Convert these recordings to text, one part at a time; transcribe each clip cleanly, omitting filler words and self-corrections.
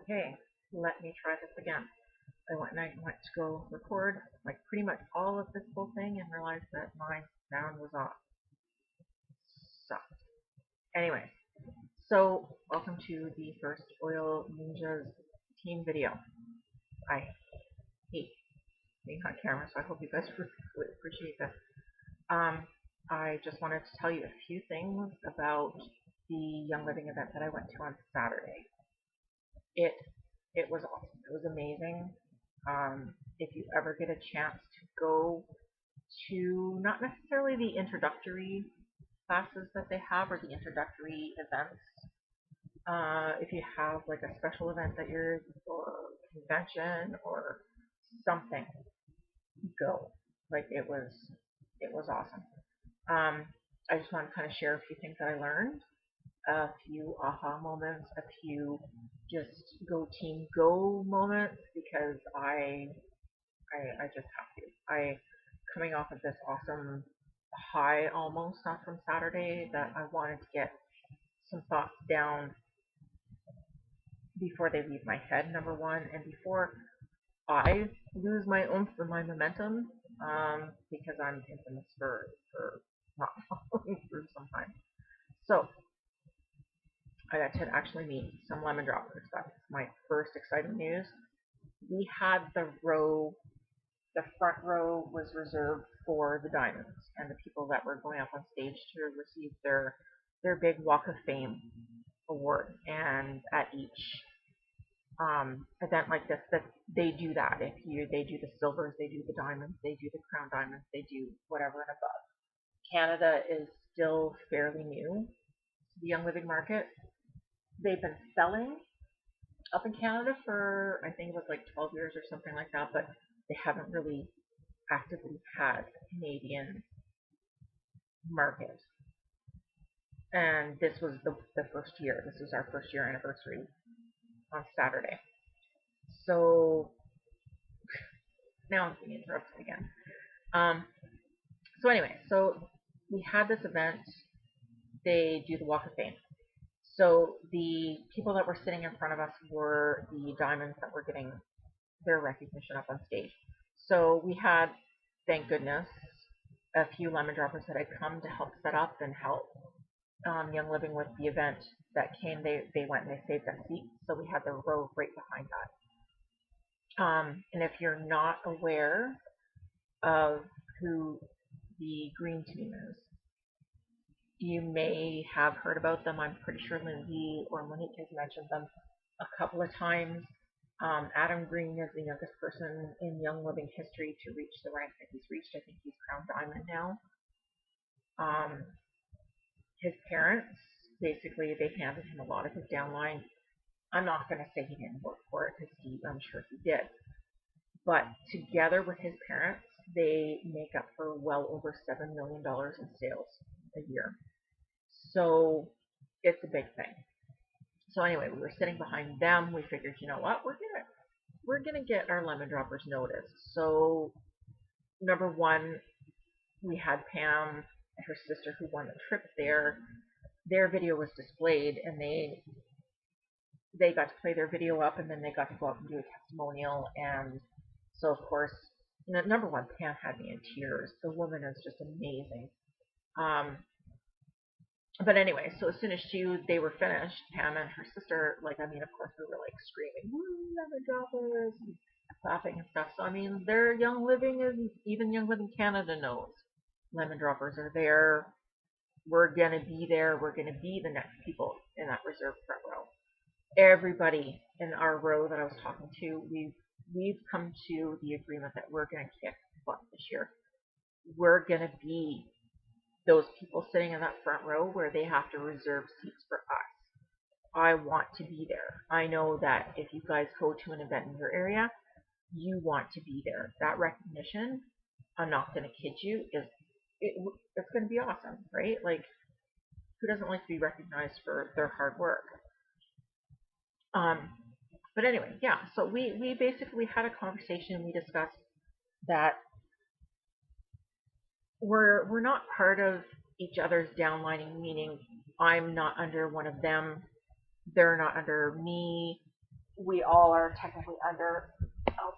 okay, let me try this again. I went to go record like pretty much all of this whole thing and realized that my sound was off. Sucked. Anyway, so welcome to the first Oil Ninjas team video. I hate being on camera, so I hope you guys would appreciate this. I just wanted to tell you a few things about the Young Living event that I went to on Saturday. It it was awesome. It was amazing. If you ever get a chance to go to not necessarily the introductory classes that they have or the introductory events, if you have like a special event that you're or convention or something, go. Like it was awesome. I just want to kind of share a few things that I learned, a few aha moments, a few just go team go moments because I just have to. I coming off of this awesome high almost not from Saturday that I wanted to get some thoughts down before they leave my head, number one, and before I lose my oomph and my momentum, because I'm infamous for not following through sometimes. So I got to actually meet some lemon droppers. That's my first exciting news. We had the front row was reserved for the diamonds and the people that were going up on stage to receive their big Walk of Fame award. And at each event like this, that they do that. If you they do the silvers, they do the diamonds, they do the crown diamonds, they do whatever and above. Canada is still fairly new to the Young Living market. They've been selling up in Canada for I think it was like 12 years or something like that, but they haven't really actively had a Canadian market. And this was the first year. This was our first year anniversary on Saturday. So now I'm being interrupted again. Um, so anyway, so we had this event. They do the Walk of Fame. So the people that were sitting in front of us were the diamonds that were getting their recognition up on stage. So we had, thank goodness, a few lemon droppers that had come to help set up and help Young Living with the event that came. They went and they saved that seat. So we had the row right behind that. And if you're not aware of who the Green Team is, you may have heard about them. I'm pretty sure Lindsay or Monique has mentioned them a couple of times. Adam Green is the youngest person in Young Living history to reach the rank that he's reached. I think he's Crown Diamond now. His parents, basically, they handed him a lot of his downline. I'm not going to say he didn't work for it because I'm sure he did. But together with his parents, they make up for well over $7 million in sales a year. So it's a big thing. So anyway, we were sitting behind them. We figured, you know what, we're gonna get our lemon droppers noticed. So number one, we had Pam and her sister who won the trip there. Their video was displayed, and they got to play their video up, and then they got to go up and do a testimonial. And so of course, number one, Pam had me in tears. The woman is just amazing. But anyway, so as soon as they were finished, Pam and her sister, like, I mean, of course, we were like screaming, "Woo, lemon droppers," and clapping and stuff. So I mean, their Young Living is even Young Living Canada knows lemon droppers are there. We're gonna be there. We're gonna be the next people in that reserve front row. Everybody in our row that I was talking to, we've come to the agreement that we're gonna kick butt this year. We're gonna be those people sitting in that front row where they have to reserve seats for us. I want to be there. I know that if you guys go to an event in your area, you want to be there. That recognition, I'm not going to kid you, it's going to be awesome, right? Like, who doesn't like to be recognized for their hard work? But anyway, yeah, so we basically had a conversation. We discussed that we're not part of each other's downlining, meaning I'm not under one of them, they're not under me. we all are technically under. Oh,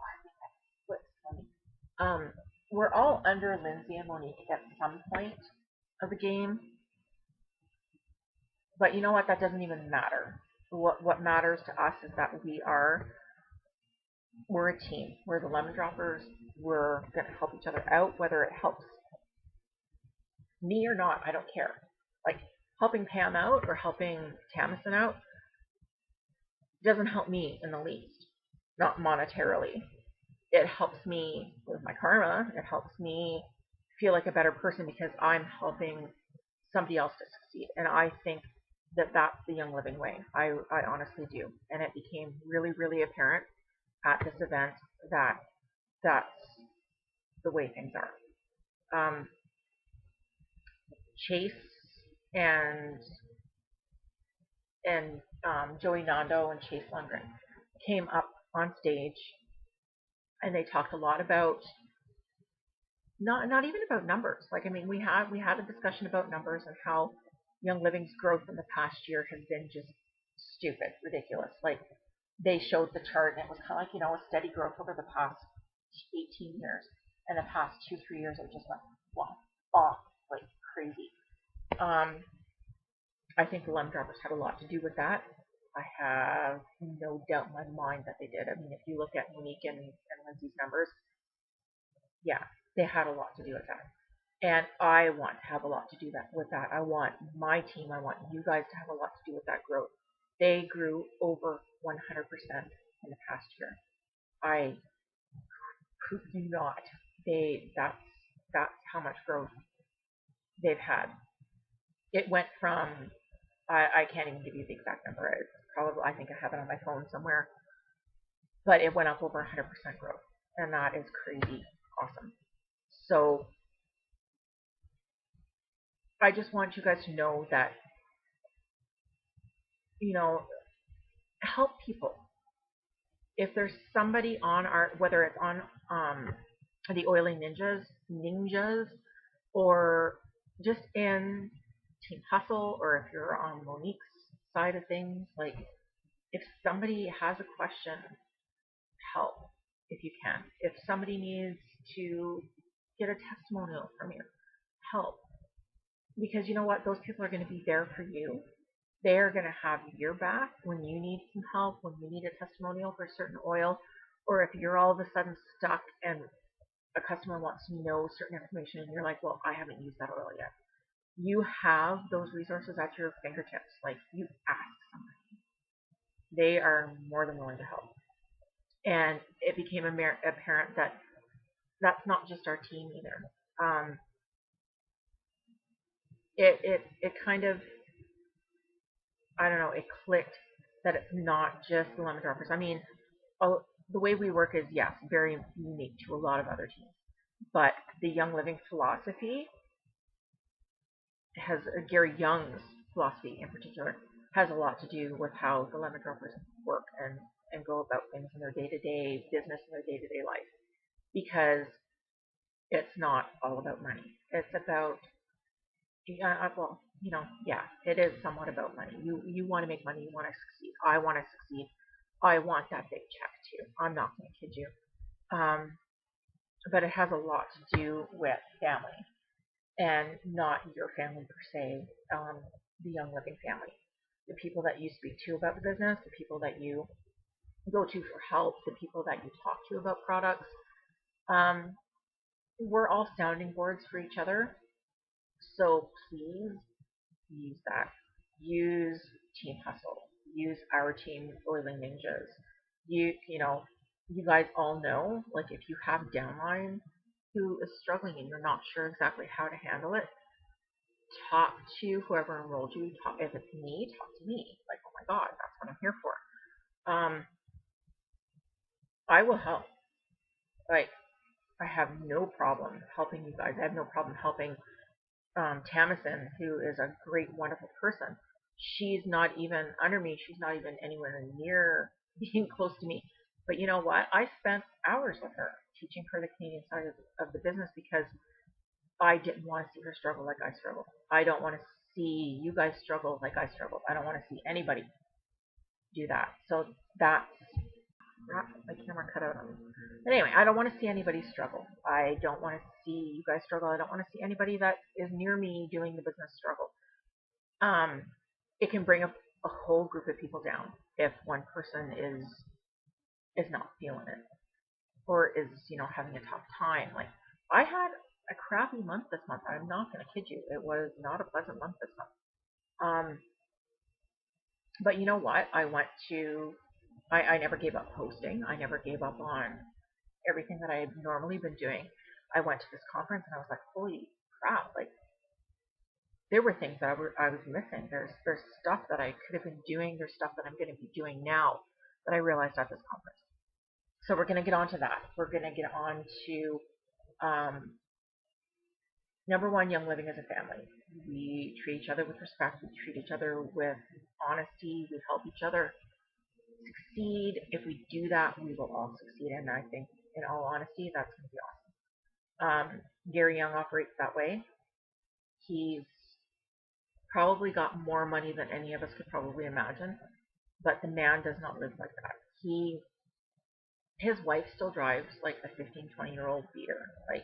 pardon me. We're all under Lindsay and Monique at some point of the game, but you know what? That doesn't even matter. What matters to us is that we're a team. We're the Lemon Droppers. We're gonna help each other out, whether it helps me or not. I don't care. Like helping Pam out or helping Tamison out doesn't help me in the least, not monetarily. It helps me with my karma. It helps me feel like a better person because I'm helping somebody else to succeed. And I think that that's the Young Living way. I honestly do. And it became really, really apparent at this event that that's the way things are. Chase and Joey Nando and Chase Lundgren came up on stage and they talked a lot about not even about numbers. Like I mean, we had a discussion about numbers and how Young Living's growth in the past year has been just stupid, ridiculous. Like they showed the chart and it was kind of like a steady growth over the past 18 years, and the past 2-3 years it just went off like crazy. I think the Lemon Droppers had a lot to do with that. I have no doubt in my mind that they did. I mean, if you look at Monique and Lindsay's numbers, yeah, they had a lot to do with that. And I want to have a lot to do with that. I want my team, I want you guys to have a lot to do with that growth. They grew over 100% in the past year. I proof you not. That's how much growth they've had. It went from I can't even give you the exact number. It's probably I think I have it on my phone somewhere, but it went up over 100% growth, and that is crazy awesome. So I just want you guys to know that help people. If there's somebody on whether it's on the Oiling Ninjas, or just in Team Hustle, or if you're on Monique's side of things, like if somebody has a question, help if you can. If somebody needs to get a testimonial from you, help. Because you know what? Those people are going to be there for you. They're going to have your back when you need some help, when you need a testimonial for a certain oil, or if you're all of a sudden stuck and a customer wants to know certain information and you're like, well, I haven't used that oil yet. You have those resources at your fingertips. Like, you ask somebody. They are more than willing to help. And it became apparent that that's not just our team either. It kind of, I don't know, it clicked that it's not just the Lemon Droppers. I mean, the way we work is, yes, very unique to a lot of other teams. But the Young Living philosophy has, Gary Young's philosophy in particular, has a lot to do with how the Lemon Droppers work and go about things in their day-to-day business and their day-to-day life. Because it's not all about money. It's about, well, yeah, it is somewhat about money. You want to make money. You want to succeed. I want to succeed. I want that big check too. I'm not going to kid you. But it has a lot to do with family, and not your family per se, the Young Living family. The people that you speak to about the business, the people that you go to for help, the people that you talk to about products. We're all sounding boards for each other. So please use that. Use Team Hustle. Use our team, Oiling Ninjas. You guys all know, like if you have downline who is struggling and you're not sure exactly how to handle it, talk to whoever enrolled you. If it's me, talk to me. Like, oh my God, that's what I'm here for. I will help. Like, I have no problem helping you guys. I have no problem helping Tamison, who is a great, wonderful person. She's not even under me. She's not even anywhere near being close to me. But you know what? I spent hours with her teaching her the Canadian side of the business because I didn't want to see her struggle like I struggled. I don't want to see you guys struggle like I struggled. I don't want to see anybody do that. So that's camera cut out on me. But anyway, I don't want to see anybody struggle. I don't want to see you guys struggle. I don't want to see anybody that is near me doing the business struggle. It can bring up a whole group of people down if one person is not feeling it or is, having a tough time. Like, I had a crappy month this month. I'm not going to kid you. It was not a pleasant month this month. But you know what? I never gave up posting. I never gave up on everything that I had normally been doing. I went to this conference and I was like, holy crap, like, there were things that I was missing. There's stuff that I could have been doing. There's stuff that I'm going to be doing now that I realized at this conference. So we're going to get on to that. We're going to get on to number one, Young Living as a family. We treat each other with respect. We treat each other with honesty. We help each other succeed. If we do that, we will all succeed. And I think, in all honesty, that's going to be awesome. Gary Young operates that way. He's probably got more money than any of us could probably imagine, but the man does not live like that. His wife still drives like a 15, 20-year-old beater. Like,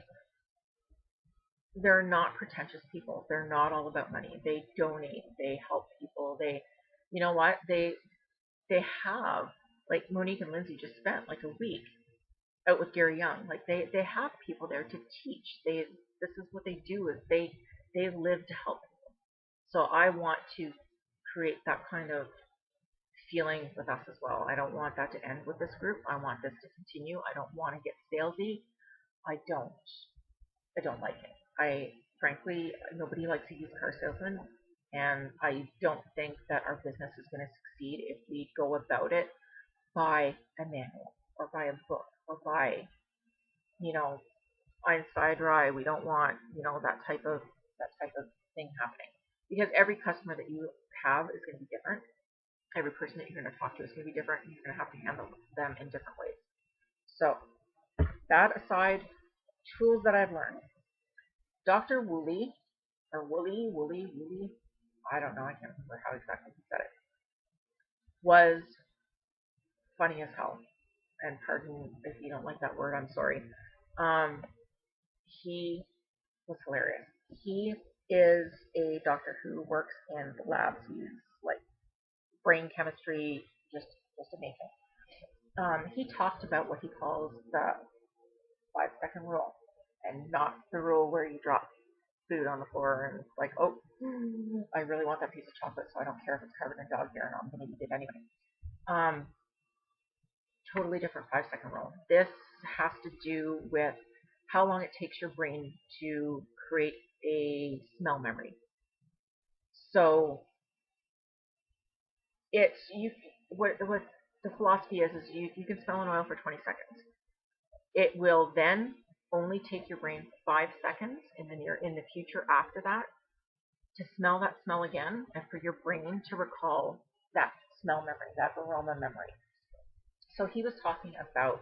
they're not pretentious people. They're not all about money. They donate. They help people. You know what? They have, like, Monique and Lindsay just spent like a week out with Gary Young. Like, they have people there to teach. This is what they do, is they live to help people. So I want to create that kind of feeling with us as well. I don't want that to end with this group. I want this to continue. I don't want to get salesy. I don't like it. Frankly, nobody likes a used car salesman, and I don't think that our business is going to succeed if we go about it by a manual or by a book or by, Einstein Dry. We don't want, that type of thing happening, because every customer that you have is going to be different. Every person that you're going to talk to is going to be different, and you're going to have to handle them in different ways. So, that aside, tools that I've learned. Dr. Woolley, or Woolley, I don't know, I can't remember how exactly he said it, was funny as hell. And pardon if you don't like that word, I'm sorry. He was hilarious. He is a doctor who works in the labs. He's like brain chemistry, just amazing. He talked about what he calls the 5-second rule, and not the rule where you drop food on the floor and it's like, oh, I really want that piece of chocolate, so I don't care if it's covered in dog hair, and I'm going to eat it anyway. Totally different 5-second rule. This has to do with how long it takes your brain to create a smell memory. So what the philosophy is you can smell an oil for 20 seconds. It will then only take your brain 5 seconds in the future after that to smell that smell again, and for your brain to recall that smell memory, that aroma memory. So he was talking about,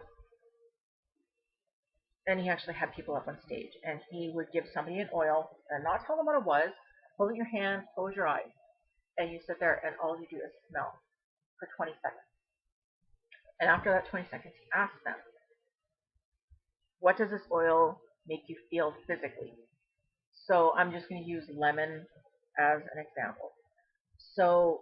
and he actually had people up on stage, and he would give somebody an oil and not tell them what it was, hold it in your hand, close your eyes, and you sit there and all you do is smell for 20 seconds. And after that 20 seconds, he asked them, what does this oil make you feel physically? So I'm just going to use lemon as an example. So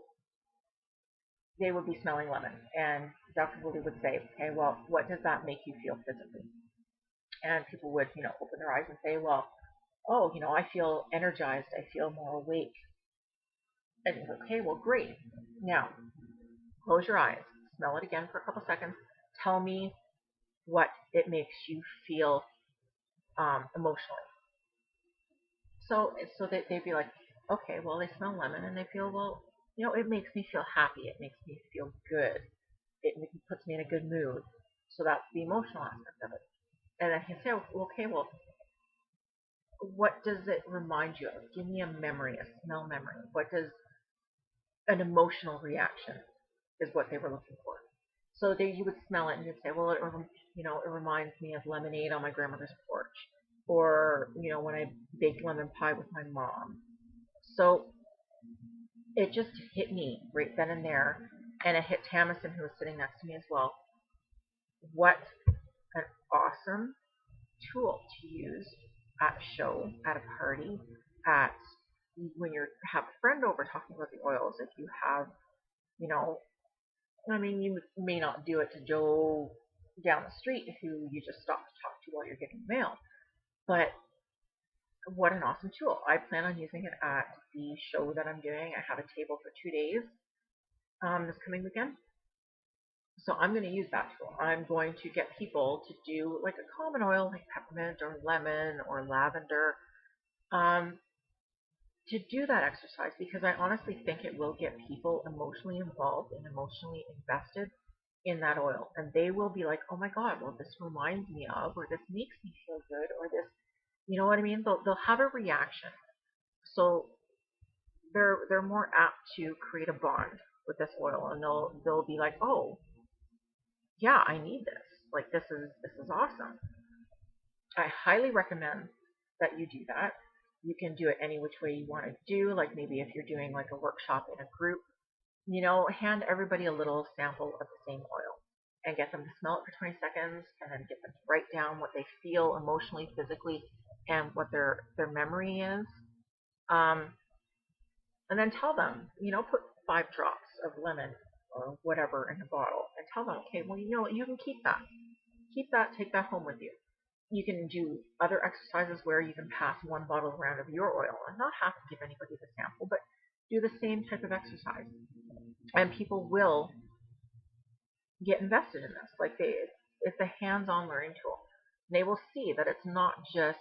they would be smelling lemon, and Dr. Woolley would say, okay, well, what does that make you feel physically? And people would, open their eyes and say, well, oh, I feel energized, I feel more awake. And he's like, okay, well, great. Now, close your eyes, smell it again for a couple seconds, tell me what it makes you feel emotionally. So they'd be like, okay, well, they smell lemon, and they feel, well, it makes me feel happy, it makes me feel good, it puts me in a good mood. So that's the emotional aspect of it. And then he'd say, okay, well, what does it remind you of? Give me a memory, a smell memory. What does an emotional reaction is what they were looking for. So you would smell it and you'd say, well, it reminds me of lemonade on my grandmother's porch, or when I baked lemon pie with my mom. So it just hit me right then and there, and it hit Tamison, who was sitting next to me as well. what an awesome tool to use at a show, at a party, at when you have a friend over talking about the oils. If you have, you know, I mean, you may not do it to Joe down the street who you just stop to talk to while you're getting mail, but what an awesome tool. I plan on using it at the show that I'm doing. I have a table for 2 days this coming weekend. So I'm going to use that tool. I'm going to get people to do like a common oil like peppermint or lemon or lavender, um, to do that exercise, because I honestly think it will get people emotionally involved and emotionally invested in that oil. And they will be like, oh my God, well, this reminds me of, or this makes me feel good, or this, you know what I mean? They'll have a reaction. So they're more apt to create a bond with this oil, and they'll be like, oh yeah, I need this. Like this is awesome. I highly recommend that you do that. You can do it any which way you want to do. Like maybe if you're doing like a workshop in a group, hand everybody a little sample of the same oil and get them to smell it for 20 seconds, and then get them to write down what they feel emotionally, physically, and what their memory is. Um, and then tell them, put 5 drops of lemon or whatever in a bottle, and tell them, okay, well, you can keep that. Keep that, take that home with you. You can do other exercises where you can pass one bottle around of your oil and not have to give anybody the sample, but do the same type of exercise. And people will get invested in this. Like it's a hands-on learning tool. They will see that it's not just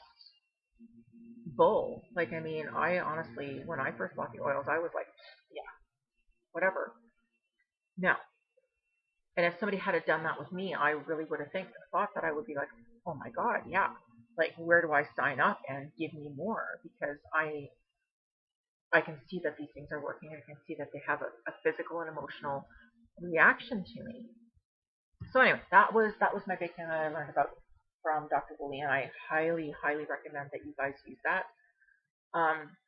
bull. Like, I mean, I honestly, when I first bought the oils, I was like, yeah, whatever. No. And if somebody had done that with me, I really would have thought that I would be like, oh my God, yeah. Like, where do I sign up and give me more? Because I can see that these things are working. I can see that they have a physical and emotional reaction to me. So anyway, that was my big thing that I learned about from Dr. Woolley, and I highly, highly recommend that you guys use that.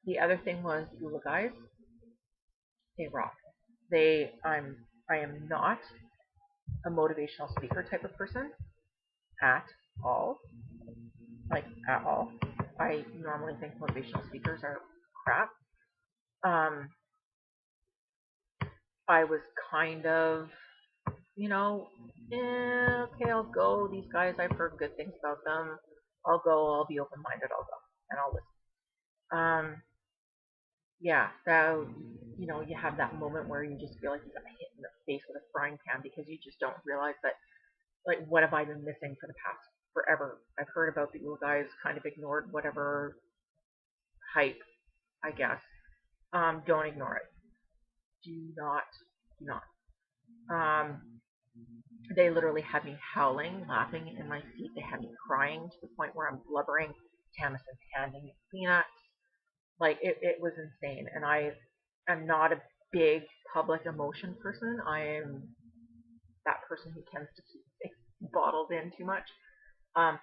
The other thing was Ula guys. They rock. I am not a motivational speaker type of person at all. Like, at all. I normally think motivational speakers are crap. Um, I was kind of, okay, I'll go. These guys, I've heard good things about them. I'll go. I'll be open-minded. I'll go and I'll listen. Yeah, so you have that moment where you just feel like you got hit in the face with a frying pan, because you just don't realize that, like, what have I been missing for the past forever? I've heard about the Ula guys, kind of ignored whatever hype, I guess. Don't ignore it. Do not. Um, they literally had me howling, laughing in my seat. They had me crying to the point where I'm blubbering. Tamison handing me peanuts. Like, it was insane. And I am not a big public emotion person. I am that person who tends to keep things bottled in too much. Um,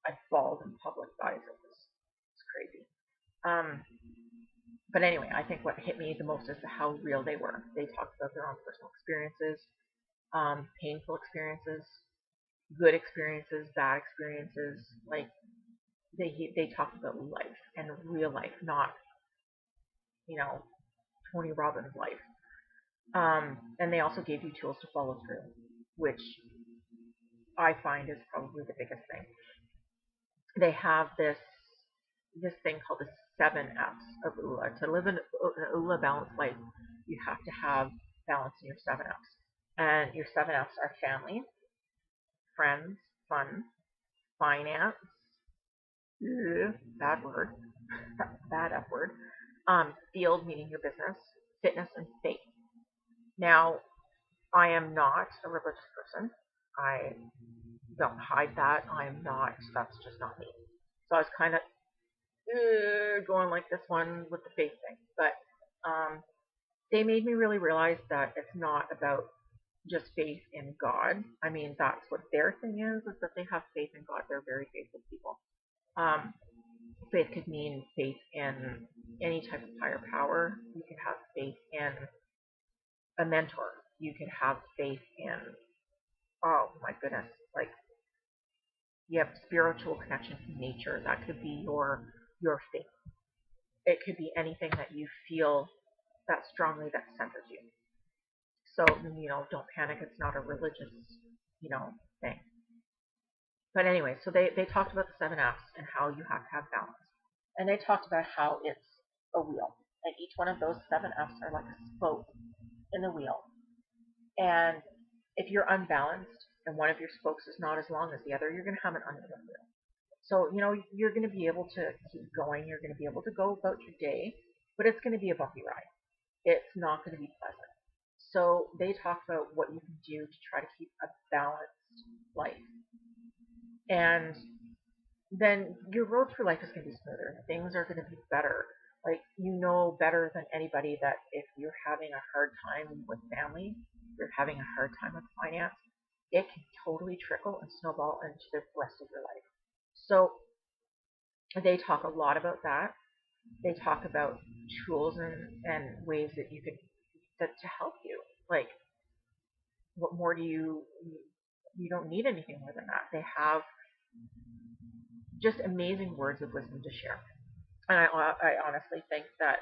I bawled in public, guys. It's crazy. Um, but anyway, I think what hit me the most is how real they were. They talked about their own personal experiences, painful experiences, good experiences, bad experiences. Like, they talked about life and real life, not you know Tony Robbins' life. And they also gave you tools to follow through, which I find is probably the biggest thing. They have this thing called the 7 F's of ULA. To live an ULA balanced life, you have to have balance in your 7 F's. And your 7 F's are family, friends, fun, finance, bad word, bad F word, field, meaning your business, fitness, and faith. Now, I am not a religious person. I don't hide that. I am not. That's just not me. So I was kind of going like this one with the faith thing. But they made me really realize that it's not about just faith in God. I mean, that's what their thing is that they have faith in God. They're very faithful people. Um, Faith could mean faith in any type of higher power. You could have faith in a mentor. You could have faith in oh my goodness, like you have spiritual connection to nature. That could be your faith. It could be anything that you feel that strongly that centers you. So, don't panic. It's not a religious, thing. But anyway, so they talked about the seven F's and how you have to have balance. And they talked about how it's a wheel. And each one of those seven F's are like a spoke in the wheel. And if you're unbalanced and one of your spokes is not as long as the other, you're going to have an uneven wheel. So, you're going to be able to keep going. You're going to be able to go about your day, but it's going to be a bumpy ride. It's not going to be pleasant. So they talk about what you can do to try to keep a balanced life. And then your road through life is going to be smoother. Things are going to be better. Like, better than anybody that if you're having a hard time with family, you're having a hard time with finance, it can totally trickle and snowball into the rest of your life. So they talk a lot about that. They talk about tools and ways that you could that to help you. Like, what more do you don't need anything more than that. They have just amazing words of wisdom to share. And I honestly think that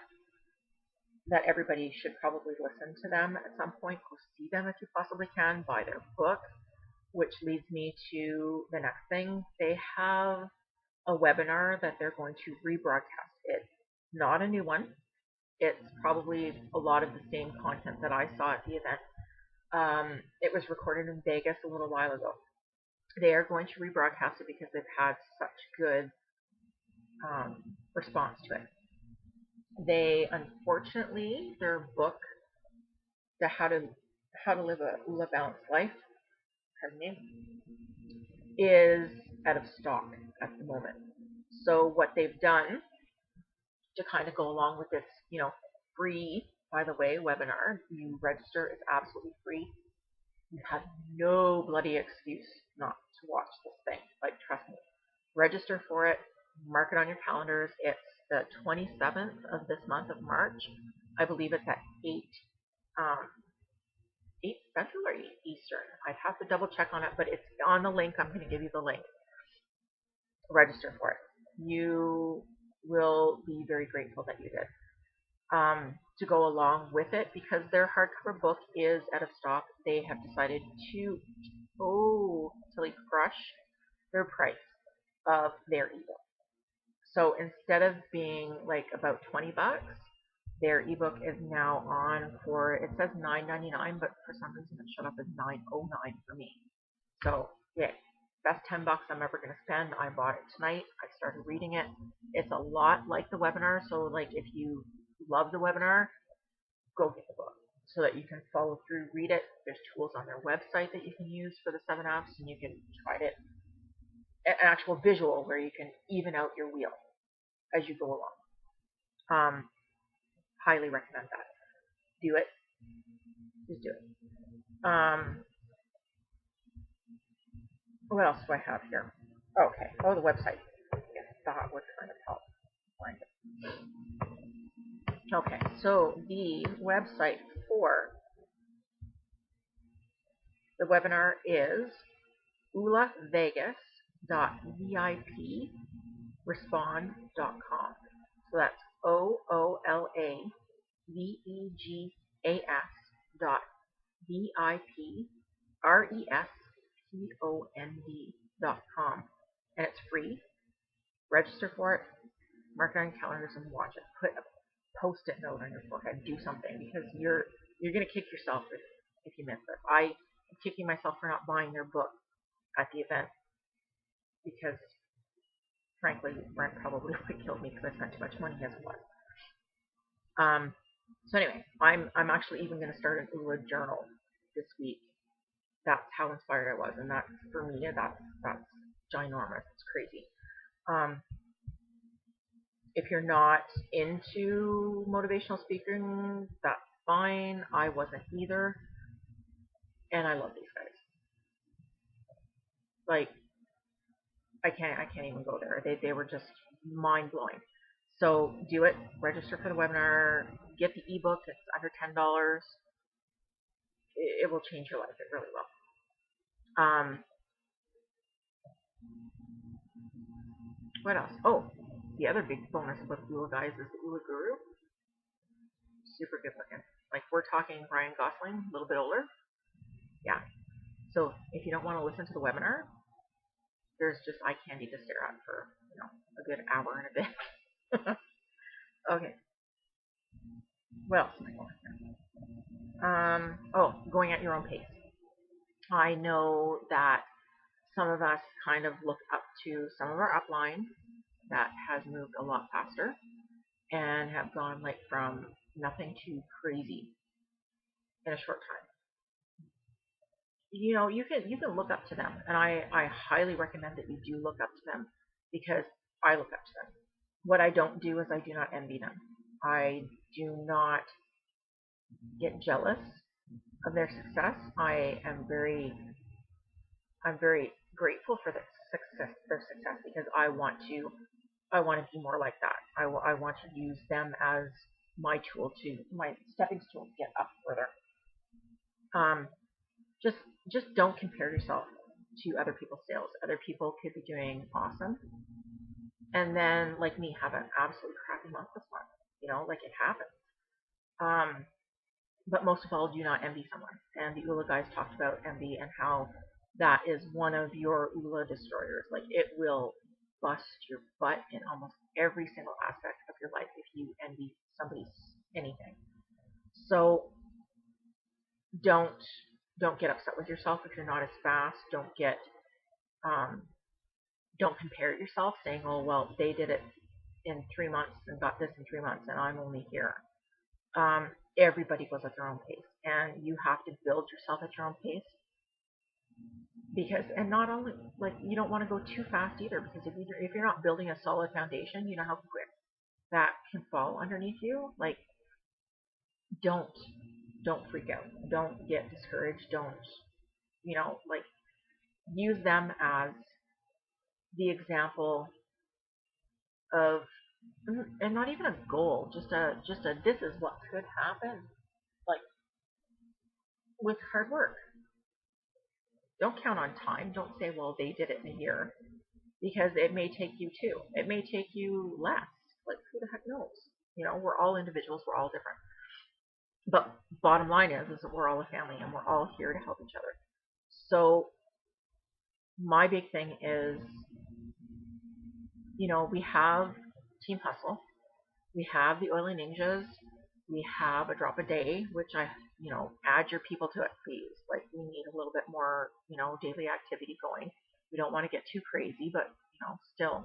everybody should probably listen to them at some point. Go see them if you possibly can. Buy their book, which leads me to the next thing. They have a webinar that they're going to rebroadcast. It's not a new one. It's probably a lot of the same content that I saw at the event. It was recorded in Vegas a little while ago. They are going to rebroadcast it because they've had such good response to it. They, unfortunately, their book, the How to Live a Balanced Life, pardon me, is out of stock at the moment. So what they've done to kind of go along with this, free, by the way, webinar, you register, it's absolutely free. You have no bloody excuse not to watch this thing. Like, trust me. Register for it. Mark it on your calendars. It's the 27th of this month of March. I believe it's at 8 Central or 8 Eastern. I'd have to double check on it, but it's on the link. I'm going to give you the link. Register for it. You will be very grateful that you did. To go along with it, because their hardcover book is out of stock, they have decided to totally crush their price of their ebook. So instead of being like about $20, their ebook is now on for, it says $9.99, but for some reason it showed up as $9.09 for me. So yeah, best $10 I'm ever going to spend. I bought it tonight. I started reading it. It's a lot like the webinar. So like, if you love the webinar, go get the book so that you can follow through, read it. There's tools on their website that you can use for the 7 F's, and you can try it, an actual visual where you can even out your wheel as you go along. Highly recommend that. Do it. Just do it. What else do I have here? Okay. Oh, the website. Yes, that would kind of help find it. Okay, so the website for the webinar is oolavegas.viprespond.com. So that's oolavegas.viprespond.com. And it's free. Register for it, mark it on your calendars, and watch it. Put a post-it note on your forehead. Do something, because you're going to kick yourself if you miss it. I am kicking myself for not buying their book at the event, because frankly, Brent probably would have killed me because I spent too much money as it was. So anyway, I'm actually even going to start an ULA journal this week. That's how inspired I was, and that's, for me, that's ginormous. It's crazy. If you're not into motivational speaking, that's fine. I wasn't either, and I love these guys. Like, I can't even go there. They were just mind blowing. So do it. Register for the webinar. Get the ebook. It's under $10. It will change your life. It really will. Um, what else? Oh, the other big bonus about the Ula guys is the Ula Guru. Super good looking. Like we're talking Ryan Gosling, a little bit older. Yeah. So if you don't want to listen to the webinar, there's just eye candy to stare at for a good hour and a bit. Okay. What else am I going here? Oh, going at your own pace. I know that some of us kind of look up to some of our upline that has moved a lot faster and have gone like from nothing to crazy in a short time. You can look up to them, and I highly recommend that you do look up to them because I look up to them. What I don't do is I do not envy them. I do not get jealous of their success. I'm very grateful for their success because I want to be more like that. I want to use them as my stepping stool to get up further. Um, just just don't compare yourself to other people's sales. Other people could be doing awesome, and then like me have an absolutely crappy month this month. Like it happens. Um, but most of all, do not envy someone. And the ULA guys talked about envy and how that is one of your ULA destroyers. Like it will bust your butt in almost every single aspect of your life if you envy somebody's anything. So don't don't get upset with yourself if you're not as fast. Um, don't compare yourself saying, oh well, they did it in 3 months and got this in 3 months and I'm only here. Um, Everybody goes at their own pace, and you have to build yourself at your own pace and not only like you don't want to go too fast either because if you're not building a solid foundation, you know how quick that can fall underneath you. Like don't don't freak out, don't get discouraged, don't like use them as the example of, and not even a goal, just a this is what could happen, like with hard work. Don't count on time. Don't say, well, they did it in a year, because it may take you two. It may take you less. Like, who the heck knows? We're all individuals. We're all different. But bottom line is that we're all a family and we're all here to help each other. So my big thing is, we have Team Hustle. We have the Oily Ninjas. We have a drop a day, which add your people to it, please. Like, we need a little bit more, daily activity going. We don't want to get too crazy, but, still.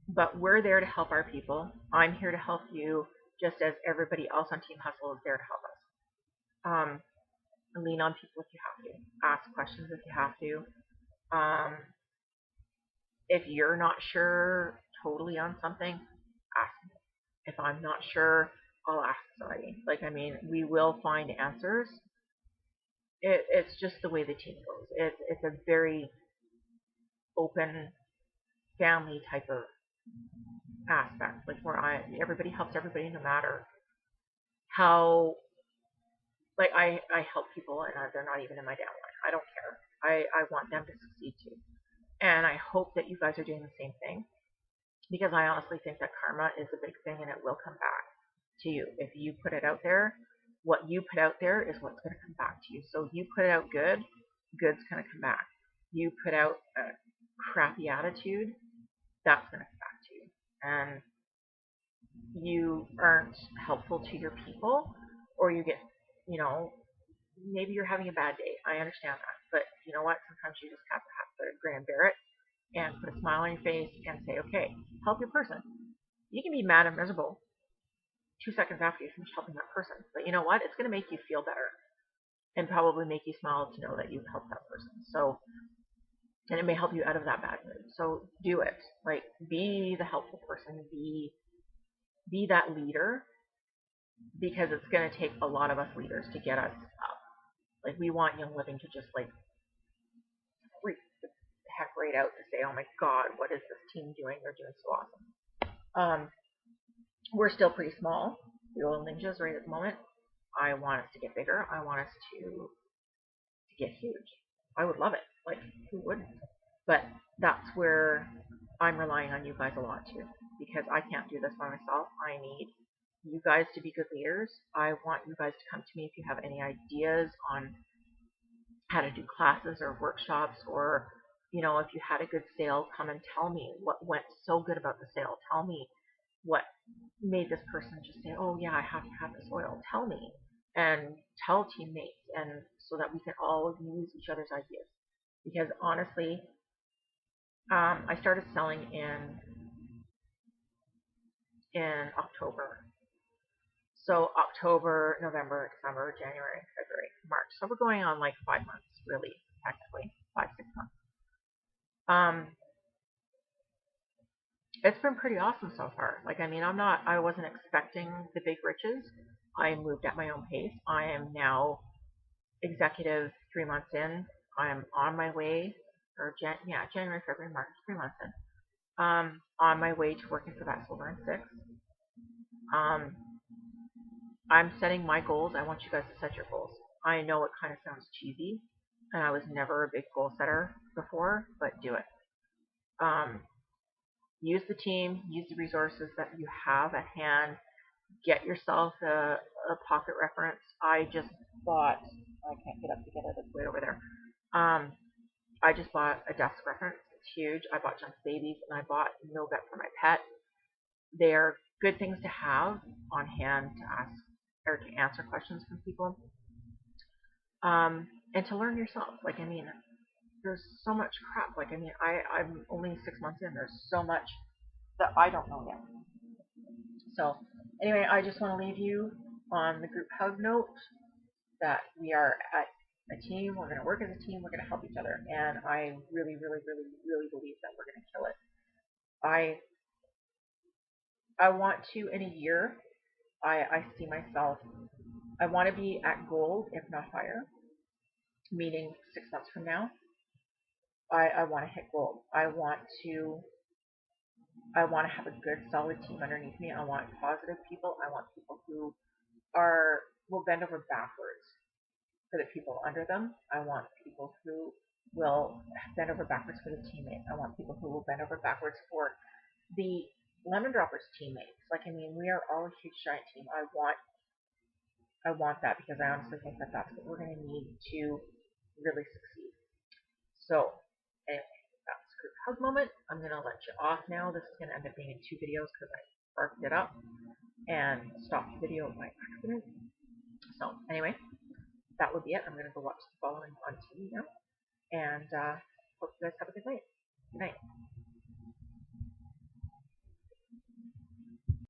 But we're there to help our people. I'm here to help you, just as everybody else on Team Hustle is there to help us. Lean on people if you have to. Ask questions if you have to. If you're not sure totally on something, ask me. If I'm not sure, I'll ask somebody. Like, I mean, we will find answers. It's just the way the team goes. It's a very open family type of aspect, like where everybody helps everybody no matter how. Like I help people and they're not even in my downline. I don't care. I want them to succeed too, and I hope that you guys are doing the same thing, because I honestly think that karma is a big thing and it will come back to you if you put it out there. What you put out there is what's going to come back to you. So you put it out good, good's going to come back. You put out a crappy attitude, that's going to come back to you. And you aren't helpful to your people, or you get, maybe you're having a bad day. I understand that. But you know what? Sometimes you just have to grin and bear it and put a smile on your face and say, okay, help your person. You can be mad and miserable 2 seconds after you finish helping that person. But you know what? It's going to make you feel better and probably make you smile to know that you've helped that person. So, and it may help you out of that bad mood. So do it. Like, be the helpful person. Be that leader, because it's going to take a lot of us leaders to get us up. Like, we want Young Living to just like freak the heck right out to say, oh my God, what is this team doing? They're doing so awesome. We're still pretty small, the Oil Ninjas, right at the moment. I want us to get bigger. I want us to get huge. I would love it. Like, who wouldn't? But that's where I'm relying on you guys a lot too, because I can't do this by myself. I need you guys to be good leaders. I want you guys to come to me if you have any ideas on how to do classes or workshops, or if you had a good sale, come and tell me what went so good about the sale. Tell me what made this person just say, oh yeah, I have to have this oil. Tell me, and tell teammates, and so that we can all use each other's ideas. Because honestly, I started selling in October. So October, November, December, January, February, March. So we're going on like 5 months, really, technically, 5, 6 months. It's been pretty awesome so far. Like, I mean, I wasn't expecting the big riches. I moved at my own pace. I am now executive 3 months in. I'm on my way, or January, February, March, 3 months in. On my way to working for that Silver and Six. I'm setting my goals. I want you guys to set your goals. I know it kind of sounds cheesy, and I was never a big goal setter before, but do it. Use the team, use the resources that you have at hand. Get yourself a pocket reference. I just bought, I can't get up to get it, it's way over there. I just bought a desk reference. It's huge. I bought Junk's Babies, and I bought No Vet for My Pet. They're good things to have on hand to ask or to answer questions from people, and to learn yourself. Like, I mean, there's so much crap. Like, I mean, I'm only 6 months in. There's so much that I don't know yet. So anyway, I just want to leave you on the group hug note that we are at a team. We're going to work as a team. We're going to help each other, and I really, really, really, really believe that we're going to kill it. I want to, in a year, I see myself. I want to be at gold, if not higher. Meaning 6 months from now, I want to hit gold. I want to have a good, solid team underneath me. I want positive people. I want people who will bend over backwards for the people under them. I want people who will bend over backwards for the teammates. I want people who will bend over backwards for the Lemon Droppers teammates. Like, I mean, we are all a huge giant team. I want that, because I honestly think that that's what we're going to need to really succeed. So, anyway, that's group hug moment. I'm going to let you off now. This is going to end up being in 2 videos because I sparked it up and stopped the video by accident. So, anyway, that would be it. I'm going to go watch the following on TV now. And hope you guys have a good night. Good night.